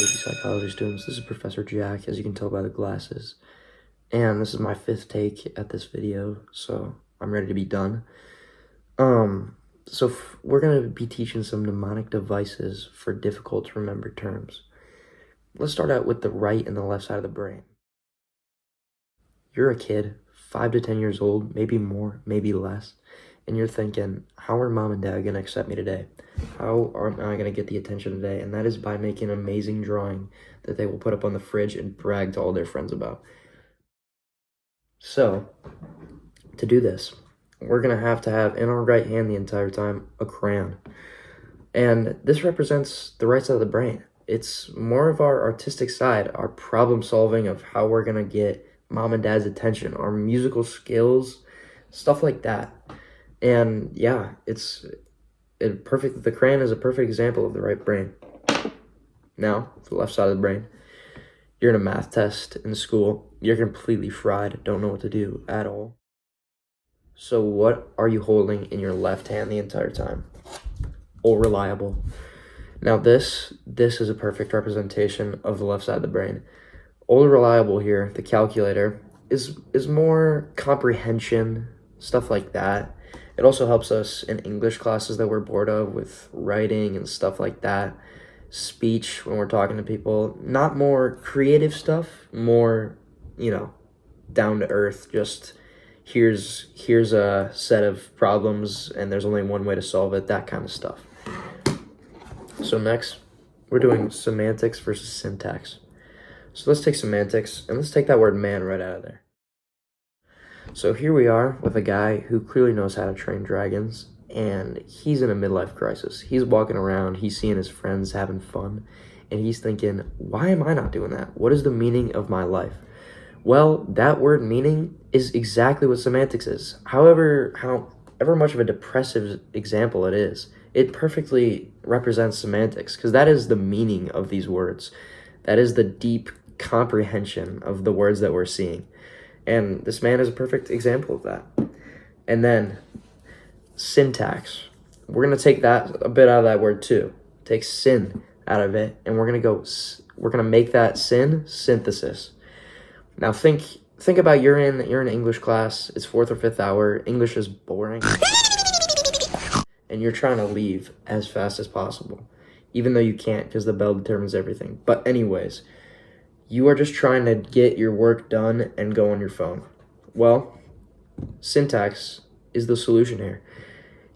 psychology students. This is Professor Jack, as you can tell by the glasses. And this is my 5th take at this video, so I'm ready to be done. We're going to be teaching some mnemonic devices for difficult to remember terms. Let's start out with the right and the left side of the brain. You're a kid, 5 to 10 years old, maybe more, maybe less, and you're thinking, how are mom and dad going to accept me today? How am I going to get the attention today? And that is by making an amazing drawing that they will put up on the fridge and brag to all their friends about. So, to do this, we're going to have in our right hand the entire time a crayon. And this represents the right side of the brain. It's more of our artistic side, our problem solving of how we're going to get mom and dad's attention, our musical skills, stuff like that. And yeah, the crayon is a perfect example of the right brain. Now, the left side of the brain, you're in a math test in school, you're completely fried, don't know what to do at all. So what are you holding in your left hand the entire time? All reliable. Now this is a perfect representation of the left side of the brain. All reliable here, the calculator, is more comprehension, stuff like that. It also helps us in English classes that we're bored of with writing and stuff like that. Speech when we're talking to people. Not more creative stuff, more, down to earth. Just here's a set of problems and there's only one way to solve it, that kind of stuff. So next, we're doing semantics versus syntax. So let's take semantics and let's take that word man right out of there. So here we are with a guy who clearly knows how to train dragons, and he's in a midlife crisis. He's walking around, he's seeing his friends having fun, and he's thinking, why am I not doing that? What is the meaning of my life? Well, that word meaning is exactly what semantics is. However much of a depressive example it is, it perfectly represents semantics, because that is the meaning of these words. That is the deep comprehension of the words that we're seeing. And this man is a perfect example of that. And then syntax. We're going to take that a bit out of that word too. Take sin out of it, and we're going to make that sin synthesis. Now think about you're in English class, it's 4th or 5th hour, English is boring, and you're trying to leave as fast as possible, even though you can't because the bell determines everything. But anyways, you are just trying to get your work done and go on your phone. Well, syntax is the solution here.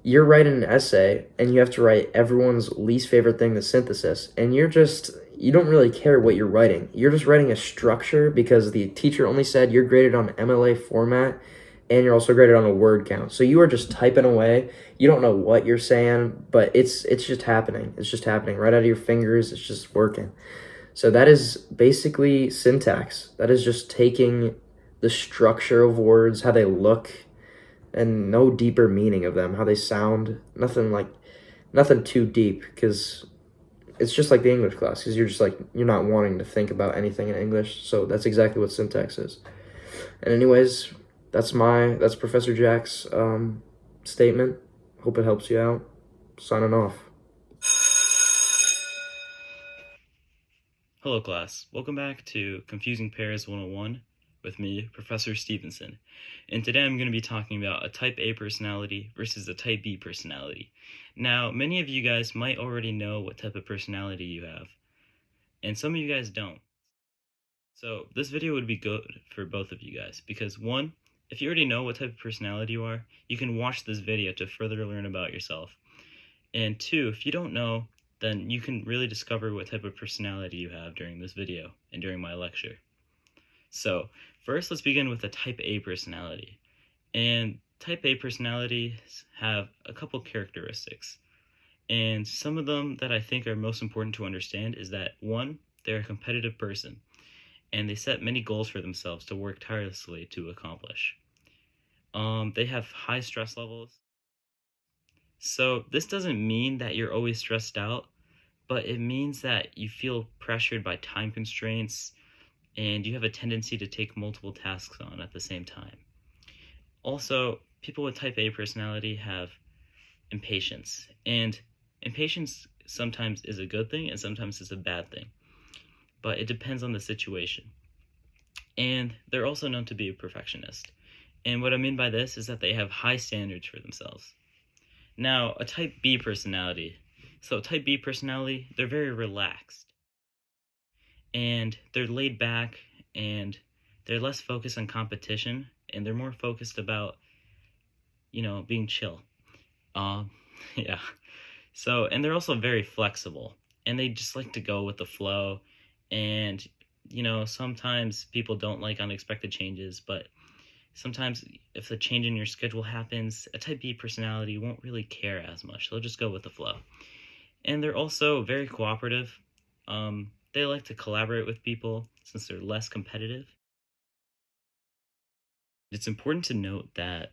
You're writing an essay and you have to write everyone's least favorite thing, the synthesis, and you don't really care what you're writing. You're just writing a structure because the teacher only said you're graded on MLA format and you're also graded on a word count. So you are just typing away. You don't know what you're saying, but it's just happening. It's just happening right out of your fingers. It's just working. So that is basically syntax. That is just taking the structure of words, how they look, and no deeper meaning of them, how they sound, nothing too deep, because it's just like the English class, because you're not wanting to think about anything in English. So that's exactly what syntax is. And anyways, that's Professor Jack's statement. Hope it helps you out. Signing off. Hello class, welcome back to Confusing Pairs 101 with me, Professor Stevenson. And today I'm going to be talking about a type A personality versus a type B personality. Now, many of you guys might already know what type of personality you have, and some of you guys don't. So this video would be good for both of you guys, because one, if you already know what type of personality you are, you can watch this video to further learn about yourself. And two, if you don't know, then you can really discover what type of personality you have during this video and during my lecture. So first, let's begin with the type A personality. And type A personalities have a couple characteristics. And some of them that I think are most important to understand is that, one, they're a competitive person, and they set many goals for themselves to work tirelessly to accomplish. They have high stress levels. So this doesn't mean that you're always stressed out, but it means that you feel pressured by time constraints and you have a tendency to take multiple tasks on at the same time. Also, people with type A personality have impatience, and impatience sometimes is a good thing and sometimes is a bad thing. but it depends on the situation. And they're also known to be a perfectionist. And what I mean by this is that they have high standards for themselves. Now, a type B personality. So, type B personality, they're very relaxed. And they're laid back, and they're less focused on competition, and they're more focused about, being chill. Yeah. So, and they're also very flexible, and they just like to go with the flow. And, sometimes people don't like unexpected changes, but sometimes if a change in your schedule happens, a type B personality won't really care as much. They'll just go with the flow. And they're also very cooperative. They like to collaborate with people since they're less competitive. It's important to note that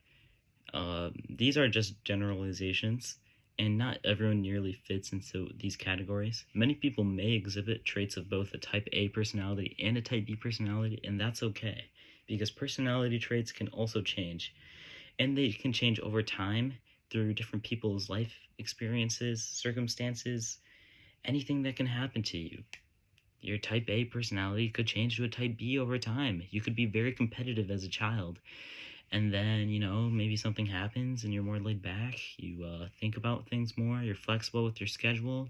these are just generalizations, and not everyone nearly fits into these categories. Many people may exhibit traits of both a type A personality and a type B personality, and that's okay, because personality traits can also change, and they can change over time through different people's life experiences, circumstances, anything that can happen to you. Your type A personality could change to a type B over time. You could be very competitive as a child, and then, maybe something happens and you're more laid back. You think about things more. You're flexible with your schedule.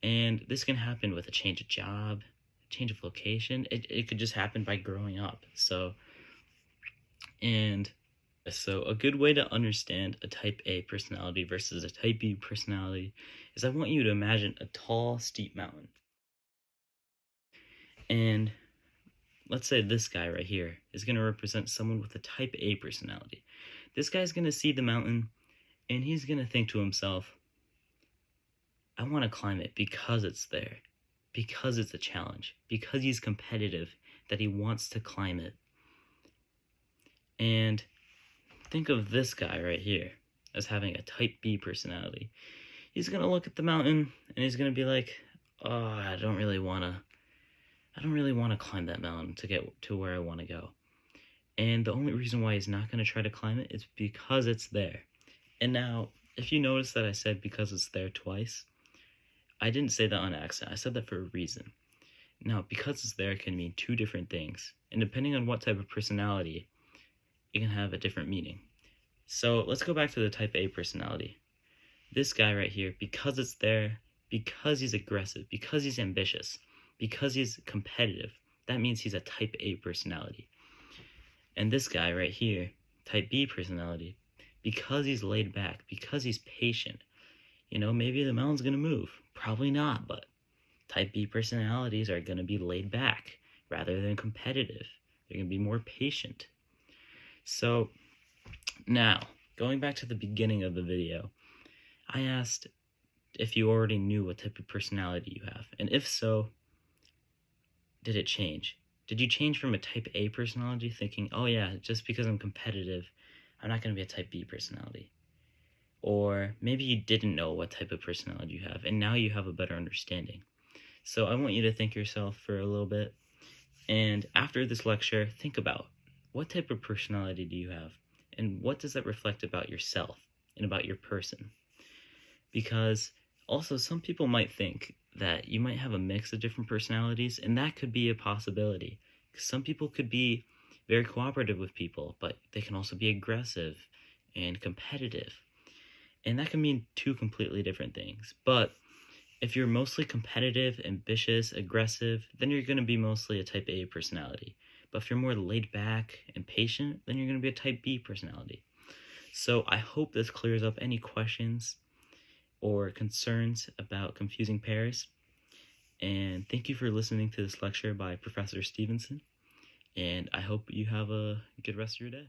And this can happen with a change of job, change of location. It could just happen by growing up. So a good way to understand a type A personality versus a type B personality is I want you to imagine a tall, steep mountain. And let's say this guy right here is going to represent someone with a type A personality. This guy's going to see the mountain, and he's going to think to himself, I want to climb it because it's there, because it's a challenge, because he's competitive, that he wants to climb it. And think of this guy right here as having a type B personality. He's going to look at the mountain, and he's going to be like, I don't really want to climb that mountain to get to where I want to go. And the only reason why he's not going to try to climb it is because it's there. And now, if you notice that I said because it's there twice, I didn't say that on accident. I said that for a reason. Now, because it's there can mean two different things. And depending on what type of personality, it can have a different meaning. So let's go back to the type A personality. This guy right here, because it's there, because he's aggressive, because he's ambitious, because he's competitive, that means he's a type A personality. And this guy right here, type B personality, because he's laid back, because he's patient, maybe the mountain's going to move. Probably not, but type B personalities are going to be laid back rather than competitive. They're going to be more patient. So now, going back to the beginning of the video, I asked if you already knew what type of personality you have. And if so, did it change? Did you change from a type A personality thinking, oh yeah, just because I'm competitive, I'm not going to be a type B personality? Or maybe you didn't know what type of personality you have, and now you have a better understanding. So I want you to think yourself for a little bit, and after this lecture, think about what type of personality do you have, and what does that reflect about yourself and about your person? Because also some people might think that you might have a mix of different personalities, and that could be a possibility. Some people could be very cooperative with people, but they can also be aggressive and competitive. And that can mean two completely different things. But if you're mostly competitive, ambitious, aggressive, then you're going to be mostly a type A personality. But if you're more laid back and patient, then you're going to be a type B personality. So I hope this clears up any questions or concerns about confusing pairs. And thank you for listening to this lecture by Professor Stevenson. And I hope you have a good rest of your day.